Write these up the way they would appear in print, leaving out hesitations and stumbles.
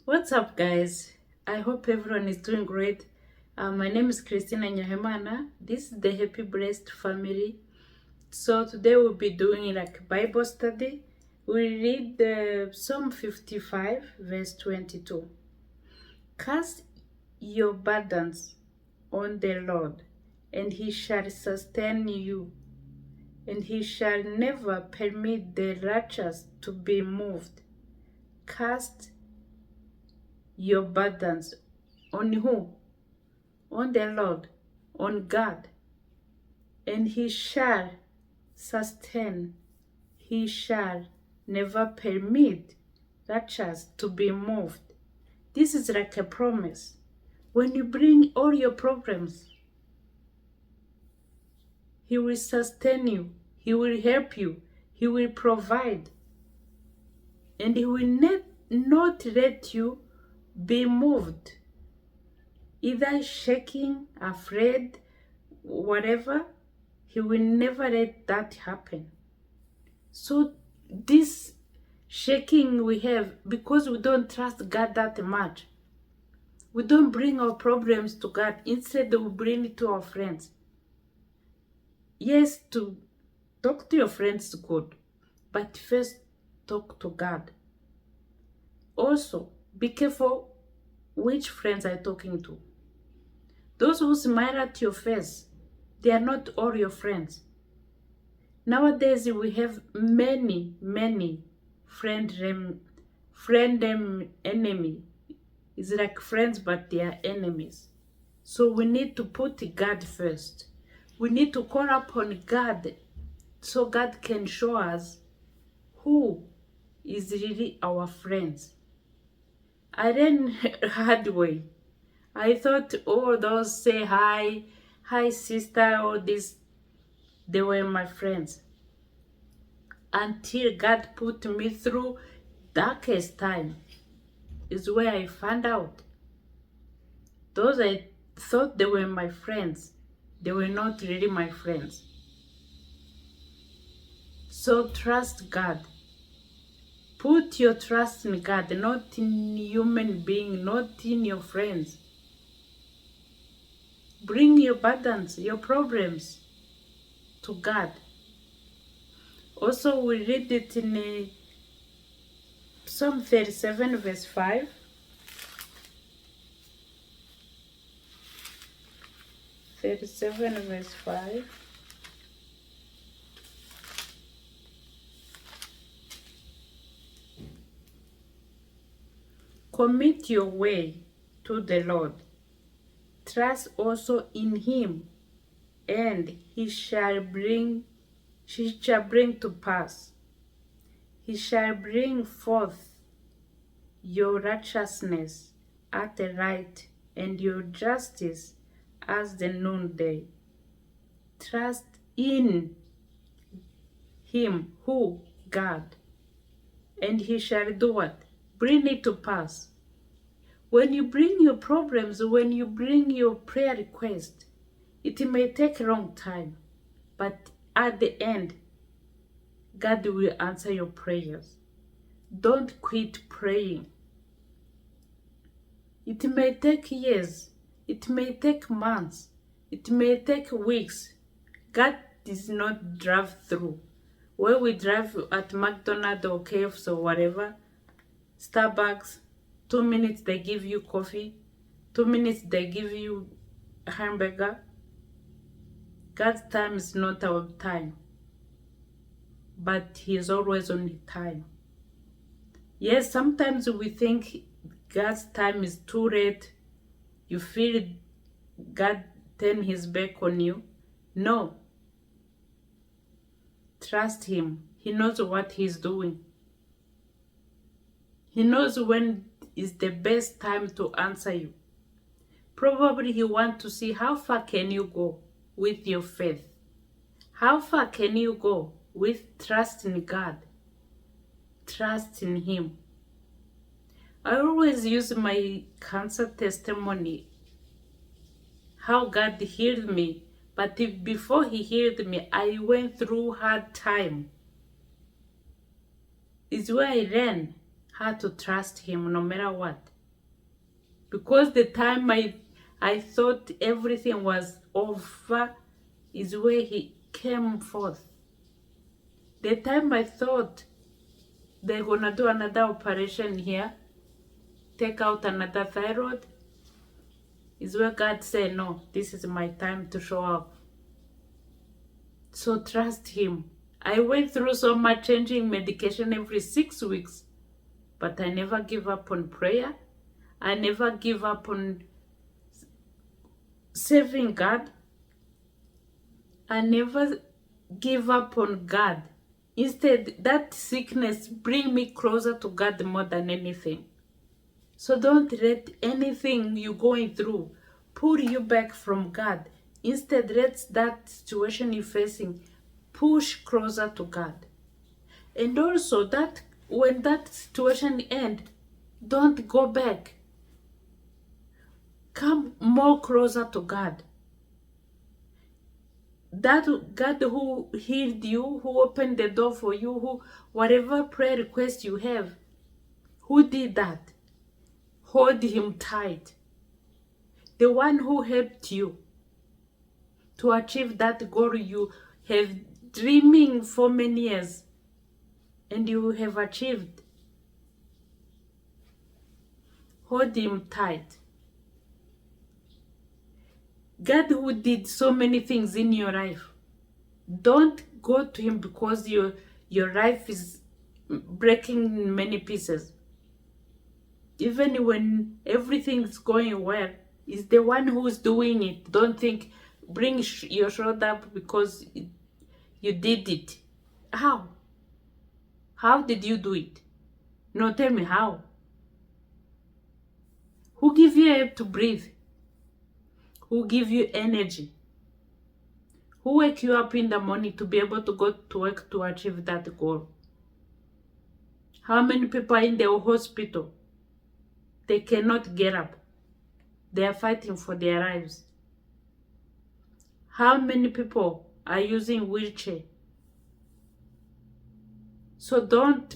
What's up, guys? I hope everyone is doing great. My name is Christina Nyahemana. This is the Happy Blessed Family. So today we'll be doing like Bible study. We read Psalm 55, verse 22. Cast your burdens on the Lord, and He shall sustain you, and He shall never permit the righteous to be moved. Cast your burdens on who? On the Lord, on God, and He shall sustain. He shall never permit righteous to be moved. This is like a promise. When you bring all your problems, He will sustain you, He will help you, He will provide, and He will not let you be moved, either shaking, afraid, whatever. He will never let that happen. So this shaking we have because we don't trust God that much. We don't bring our problems to God. Instead, we bring it to our friends. Yes, to talk to your friends is good, but first talk to God. Also, be careful which friends are you talking to. Those who smile at your face, they are not all your friends. Nowadays, we have many friend enemy. It's like friends, but they are enemies. So we need to put God first. We need to call upon God so God can show us who is really our friends. I learned hard way. I thought, oh, those say hi sister, all this, they were my friends. Until God put me through darkest time is where I found out. Those I thought they were my friends, they were not really my friends. So trust God. Put your trust in God, not in human being, not in your friends. Bring your burdens, your problems to God. Also, we read it in Psalm 37, verse 5. 37, verse 5. Commit your way to the Lord. Trust also in Him, and He shall bring to pass. He shall bring forth your righteousness at the right, and your justice as the noonday. Trust in Him, who? God, and He shall do what? Bring it to pass. When you bring your problems, when you bring your prayer request, it may take a long time, but at the end, God will answer your prayers. Don't quit praying. It may take years, it may take months, it may take weeks. God does not drive through. When we drive at McDonald's or KFC or whatever, Starbucks, 2 minutes they give you coffee, 2 minutes they give you a hamburger. God's time is not our time, but He is always on His time. Yes, sometimes we think God's time is too late. You feel God turn His back on you. No. Trust Him. He knows what He's doing. He knows when is the best time to answer you. Probably He wants to see how far can you go with your faith. How far can you go with trust in God? Trust in Him. I always use my cancer testimony, how God healed me. But before He healed me, I went through hard time. It's where I learned how to trust Him no matter what. Because the time I thought everything was over is where he came forth. The time I thought they're gonna do another operation here, take out another thyroid, is where God said, no, this is my time to show up. So trust him. I went through so much changing medication every 6 weeks, but I never give up on prayer. I never give up on serving God. I never give up on God. Instead, that sickness bring me closer to God more than anything. So don't let anything you're going through pull you back from God. Instead, let that situation you're facing push closer to God. And also, that when that situation ends, don't go back. Come more closer to God. That God who healed you, who opened the door for you, who whatever prayer request you have, who did that? Hold him tight. The one who helped you to achieve that goal you have dreaming for many years and you have achieved. Hold him tight. God who did so many things in your life. Don't go to him because your life is breaking in many pieces. Even when everything is going well, it's the one who's doing it. Don't think, bring your shoulder up because you did it. How? How did you do it? No, tell me how. Who give you air to breathe? Who give you energy? Who wake you up in the morning to be able to go to work to achieve that goal? How many people are in the hospital? They cannot get up. They are fighting for their lives. How many people are using wheelchair? So don't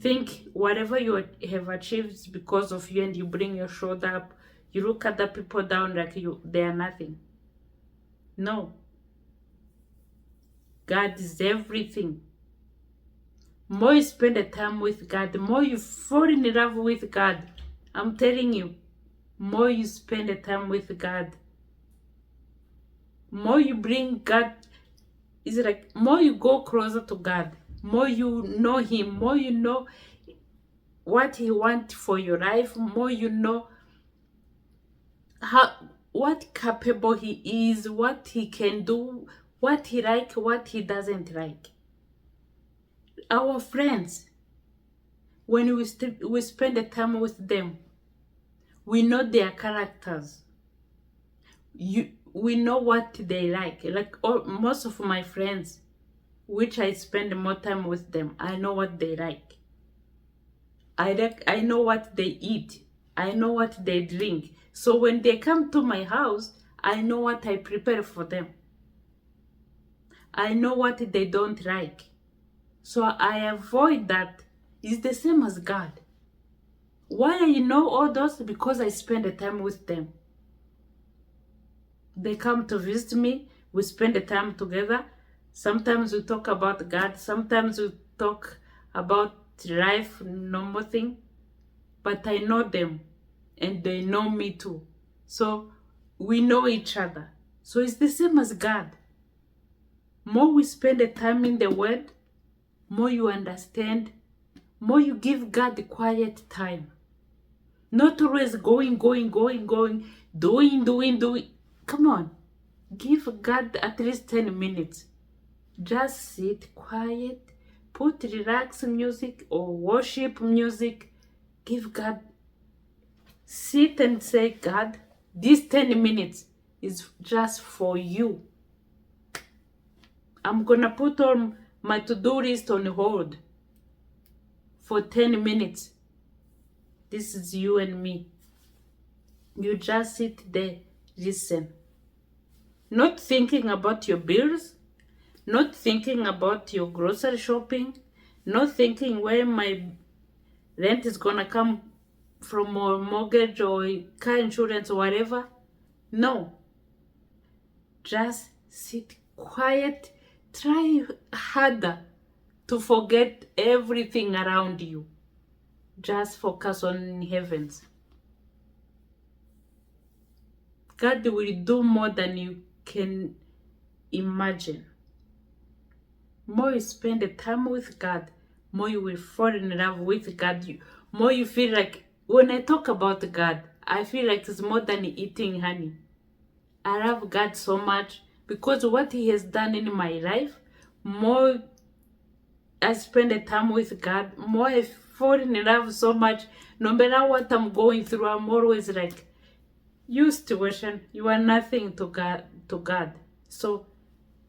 think whatever you have achieved is because of you and you bring your shoulder up. You look at the people down like they are nothing. No. God is everything. More you spend the time with God, the more you fall in love with God. I'm telling you, more you spend the time with God, more you bring God, it's like more you go closer to God, more you know him, more you know what he wants for your life, more you know what capable he is, what he can do, what he like, what he doesn't like. Our friends, when we spend the time with them, we know their characters. We know what they like. Like most of my friends, which I spend more time with them, I know what they like. I know what they eat. I know what they drink. So when they come to my house, I know what I prepare for them. I know what they don't like. So I avoid that. It's the same as God. Why I know all those? Because I spend the time with them. They come to visit me. We spend the time together. Sometimes we talk about God. Sometimes we talk about life, normal thing. But I know them and they know me too. So we know each other. So it's the same as God. More we spend the time in the Word, more you understand, more you give God the quiet time. Not always going, doing. Come on. Give God at least 10 minutes. Just sit quiet, put relax music or worship music. Give God, sit and say, God, this 10 minutes is just for you. I'm gonna put on my to-do list on hold for 10 minutes. This is you and me. You just sit there, listen. Not thinking about your bills, not thinking about your grocery shopping, not thinking where my rent is gonna come from a mortgage or car insurance or whatever. No. Just sit quiet. Try harder to forget everything around you. Just focus on heavens. God will do more than you can imagine. More you spend the time with God, more you will fall in love with God. More you feel like, when I talk about God, I feel like it's more than eating honey. I love God so much because what He has done in my life, more I spend the time with God, more I fall in love so much. No matter what I'm going through, I'm always like, you situation, you are nothing to God. So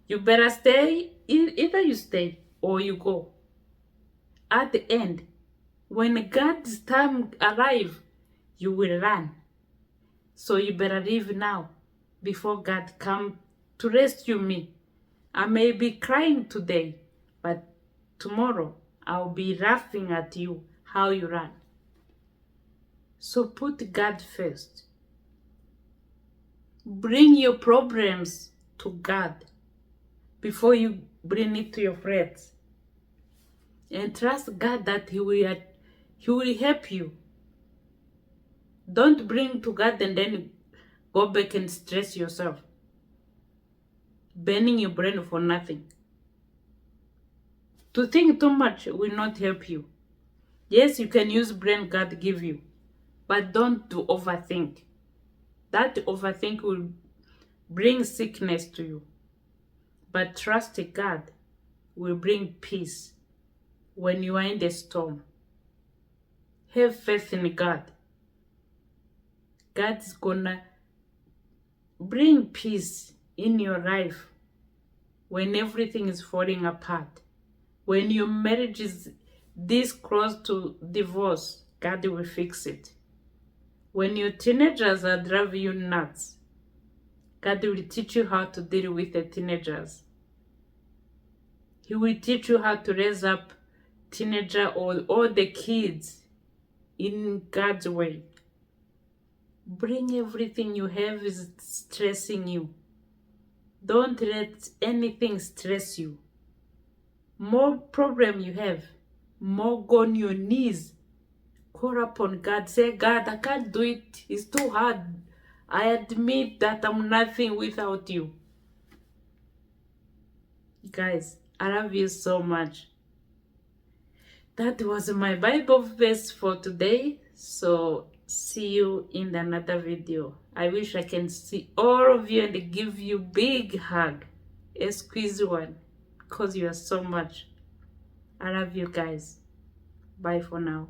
you better stay. Either you stay or you go. At the end, when God's time arrives, you will run. So you better leave now before God come to rescue me. I may be crying today, but tomorrow I'll be laughing at you how you run. So put God first. Bring your problems to God before you bring it to your friends. And trust God that He will help you. Don't bring to God and then go back and stress yourself. Burning your brain for nothing. To think too much will not help you. Yes, you can use brain God give you, but don't do overthink. That overthink will bring sickness to you. But trust God will bring peace when you are in the storm. Have faith in God. God's gonna bring peace in your life when everything is falling apart. When your marriage is this close to divorce, God will fix it. When your teenagers are driving you nuts, God will teach you how to deal with the teenagers. He will teach you how to raise up teenager or all the kids in God's way. Bring everything you have is stressing you. Don't let anything stress you. More problem you have, more go on your knees. Call upon God. Say, God, I can't do it. It's too hard. I admit that I'm nothing without you. Guys, I love you so much. That was my Bible verse for today. So see you in another video. I wish I can see all of you and give you big hug. A squeeze one. Because you are so much. I love you guys. Bye for now.